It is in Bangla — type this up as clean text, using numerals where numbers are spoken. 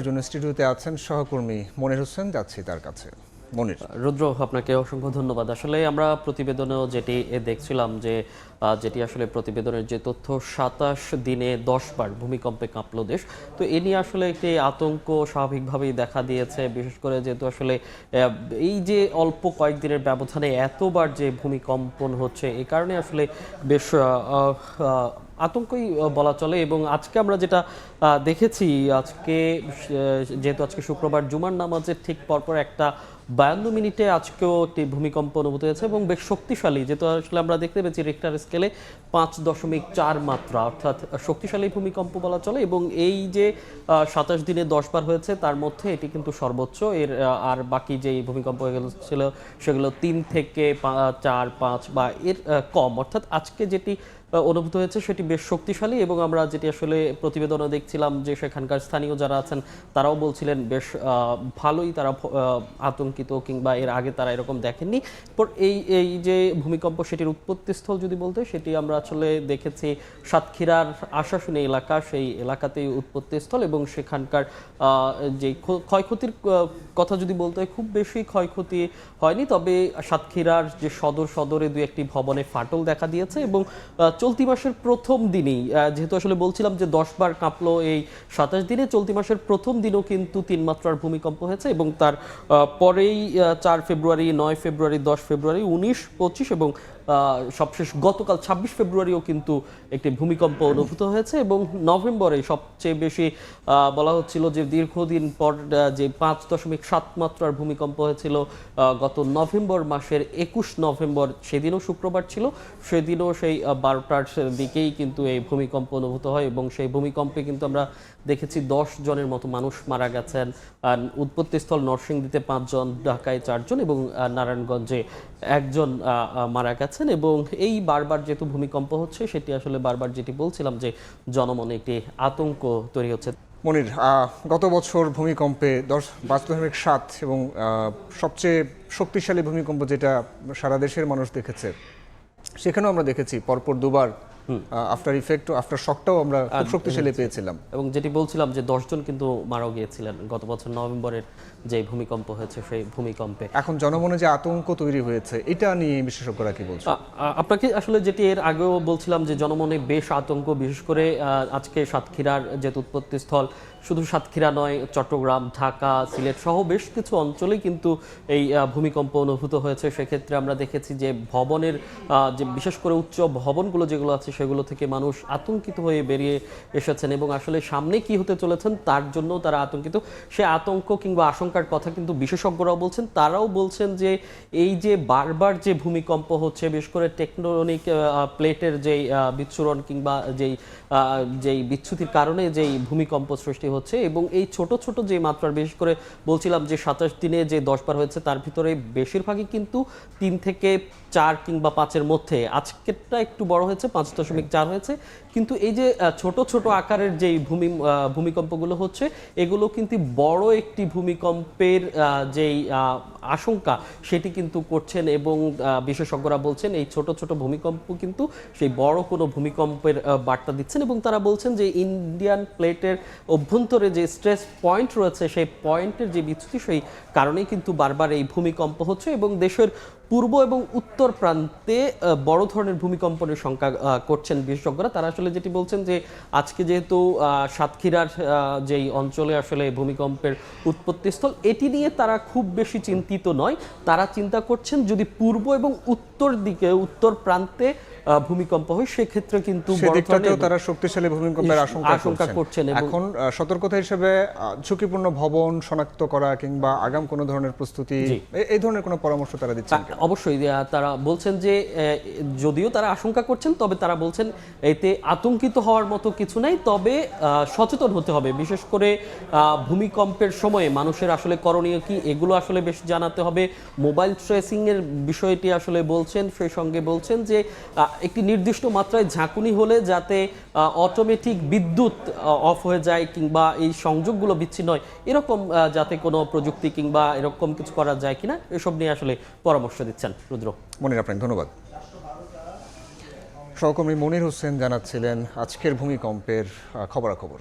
জন্য স্টুডিওতে আছেন সহকর্মী মনির হোসেন, যাচ্ছি তার কাছে। মনির। রুদ্র, আপনাকে অসংখ্য ধন্যবাদ। আসলে আমরা প্রতিবেদনেও যেটি দেখছিলাম যে যেটি আসলে প্রতিবেদনের যে তথ্য ২৭ দিনে ১০ বার ভূমিকম্পে কাঁপলো দেশ, তো এ নিয়ে আসলে একটি আতঙ্ক স্বাভাবিকভাবেই দেখা দিয়েছে। বিশেষ করে যেহেতু আসলে এই যে অল্প কয়েকদিনের ব্যবধানে এতবার যে ভূমিকম্পন হচ্ছে, এই কারণে আসলে বেশ আতঙ্কই বলা চলে। এবং আজকে আমরা যেটা দেখেছি, যেহেতু আজকে শুক্রবার, জুমার নামাজের ঠিক পরপর একটা ৫২ মিনিটে আজকেও একটি ভূমিকম্প অনুভূত হয়েছে এবং বেশ শক্তিশালী। যেহেতু আসলে আমরা দেখতে পেয়েছি রিক্টার স্কেলে ৫.৪ মাত্রা, অর্থাৎ শক্তিশালী ভূমিকম্প বলা চলে। এবং এই যে ২৭ দিনে ১০ বার হয়েছে, তার মধ্যে এটি কিন্তু সর্বোচ্চ। এর আর বাকি যেই ভূমিকম্প ছিল সেগুলো ৩ থেকে ৪, ৫ বা এর কম। অর্থাৎ আজকে যেটি অনুভূত হয়েছে সেটি বেশ শক্তিশালী। এবং আমরা যেটি আসলে প্রতিবেদনে দেখছিলাম যে সেখানকার স্থানীয় যারা আছেন তারাও বলছিলেন বেশ ভালোই তারা আতঙ্কিত, কিংবা এর আগে তারা এরকম দেখেননি। এই যে ভূমিকম্প, সেটির উৎপত্তিস্থল যদি বলতে, সেটি আমরা আসলে দেখেছি সাতক্ষীরার আশাশুনি এলাকা, সেই এলাকাতেই উৎপত্তিস্থল। এবং সেখানকার যে ক্ষয়ক্ষতির কথা যদি বলতে হয়, খুব বেশি ক্ষয়ক্ষতি হয়নি, তবে সাতক্ষীরার যে সদরে দু একটি ভবনে ফাটল দেখা দিয়েছে। এবং চলতি মাসের প্রথম দিনেই, যেহেতু আসলে বলছিলাম যে ১০ বার কাঁপলো এই ২৭ দিনে, চলতি মাসের প্রথম দিনও কিন্তু ৩ মাত্রার ভূমিকম্প হয়েছে। এবং তার পরেই ৪ ফেব্রুয়ারি, ৯ ফেব্রুয়ারি, ১০ ফেব্রুয়ারি, ১৯, ২৫ এবং সবশেষ গতকাল ২৬ ফেব্রুয়ারিও কিন্তু একটি ভূমিকম্প অনুভূত হয়েছে। এবং নভেম্বরে সবচেয়ে বেশি বলা হচ্ছিল যে দীর্ঘদিন পর যে ৫.৭ মাত্রার ভূমিকম্প হয়েছিল গত নভেম্বর মাসের ২১ নভেম্বর, সেদিনও শুক্রবার ছিল, সেদিনও সেই ১২টার দিকেই কিন্তু এই ভূমিকম্প অনুভূত হয়। এবং সেই ভূমিকম্পে কিন্তু আমরা দেখেছি ১০ জনের মতো মানুষ মারা গেছেন। উৎপত্তিস্থল নরসিংদীতে ৫ জন, ঢাকায় ৪ জন এবং নারায়ণগঞ্জে ১ জন মারা গেছেন। এবং এই বারবার যেহেতু ভূমিকম্প হচ্ছে, সেটি আসলে বারবার যেটি বলছিলাম যে জনমনে একটি আতঙ্ক তৈরি হচ্ছে। মনির, গত বছর ভূমিকম্পে ৫.৭ এবং সবচেয়ে শক্তিশালী ভূমিকম্প যেটা সারা দেশের মানুষ দেখেছে, সেখানেও আমরা দেখেছি পরপর দুবার আফটার ইফেক্ট, আফটার শকটাও আমরা খুব শক্তিশালী পেয়েছিলাম। এবং যেটি বলছিলাম যে ১০ জন কিন্তু মারা গিয়েছিলেন গত বছর নভেম্বরের যে ভূমিকম্প হয়েছে, সেই ভূমিকম্পে। এখন জনমনে যে আতঙ্ক তৈরি হয়েছে, এটা নিয়ে বিশেষজ্ঞরা কি বলছে? আপনাকে আসলে যেটি এর আগেও বলছিলাম যে জনমনে বেশ আতঙ্ক, বিশেষ করে আজকে সাতক্ষীরার যে উৎপত্তিস্থল, শুধু সাতক্ষীরা নয়, চট্টগ্রাম, ঢাকা, সিলেট সহ বেশ কিছু অঞ্চলেই কিন্তু এই ভূমিকম্প অনুভূত হয়েছে। সেক্ষেত্রে আমরা দেখেছি যে ভবনের যে বিশেষ করে উচ্চ ভবনগুলো যেগুলো আছে, সেগুলো থেকে মানুষ আতঙ্কিত হয়ে বেরিয়ে এসেছেন। এবং আসলে সামনে কি হতে চলেছেন তার জন্য তারা আতঙ্কিত। সে আতঙ্ক কিংবা আশঙ্কার কথা কিন্তু বিশেষজ্ঞরাও বলছেন। তারাও বলছেন যে এই যে বারবার যে ভূমিকম্প হচ্ছে, বিশেষ করে টেকটোনিক প্লেটের যেই বিচ্ছুরণ কিংবা যেই বিচ্যুতির কারণে যেই ভূমিকম্প সৃষ্টি হচ্ছে, এবং এই ছোট ছোট যে মাত্রার, বিশেষ করে বলছিলাম যে ২৭ দিনে যে ১০ বার হয়েছে, তার ভিতরে বেশিরভাগই কিন্তু ৩ থেকে ৪ কিংবা ৫-এর মধ্যে। আজকেরটা একটু বড় হয়েছে, ৫.৪ হয়েছে। কিন্তু এই যে ছোট ছোট আকারের যেই ভূমিকম্পগুলো হচ্ছে, এগুলো কিন্তু বড় একটি ভূমিকম্পের যেই আশঙ্কা, সেটি কিন্তু করছেন। এবং বিশেষজ্ঞরা বলছেন এই ছোট ছোট ভূমিকম্প কিন্তু সেই বড় কোনো ভূমিকম্পের বার্তা দিচ্ছেন। এবং তারা বলছেন যে ইন্ডিয়ান প্লেটের অভ্যন্তরে যে স্ট্রেস পয়েন্ট রয়েছে, সেই পয়েন্টের যে বিচ্যুতি, সেই কারণেই কিন্তু বারবার এই ভূমিকম্প হচ্ছে। এবং দেশের পূর্ব এবং উত্তর প্রান্তে বড় ধরনের ভূমিকম্পনের সংখ্যা করছেন বিশেষজ্ঞরা। তারা আসলে যেটি বলছেন যে আজকে যেহেতু সাতক্ষীরার যেই অঞ্চলে আসলে ভূমিকম্পের উৎপত্তিস্থল, এটি নিয়ে তারা খুব বেশি চিন্তিত নয়। তারা চিন্তা করছেন যদি পূর্ব এবং উত্তর প্রান্তে ভূমিকম্প হয়, সেক্ষেত্রে কিন্তু তারা শক্তিশালী ভূমিকম্পের আশঙ্কা করছেন। এখন সতর্কতা হিসেবে ঝুঁকিপূর্ণ ভবন শনাক্ত করা কিংবা আগাম কোনো ধরনের প্রস্তুতি, এই ধরনের কোনো পরামর্শ তারা দিচ্ছেন? অবশ্যই তারা বলছেন যে যদিও তারা আশঙ্কা করছেন, তবে তারা বলছেন এতে আতঙ্কিত হওয়ার মতো কিছু নাই, তবে সচেতন হতে হবে। বিশেষ করে ভূমিকম্পের সময়ে মানুষের আসলে করণীয় কি, এগুলো আসলে বেশ জানাতে হবে। মোবাইল ট্রেসিং এর বিষয়টি আসলে বলছেন, সেই সঙ্গে বলছেন যে একটি নির্দিষ্ট মাত্রায় ঝাঁকুনি হলে যাতে অটোমেটিক বিদ্যুৎ অফ হয়ে যায় কিংবা এই সংযোগগুলো বিচ্ছিন্ন হয়, এরকম যাতে কোনো প্রযুক্তি কিংবা এরকম কিছু করা যায় কিনা, এসব নিয়ে আসলে পরামর্শ দিচ্ছেন। রুদ্র। মনির, আপনাকে ধন্যবাদ। সহকর্মী মনির হোসেন জানাচ্ছিলেন আজকের ভূমিকম্পের খবরাখবর।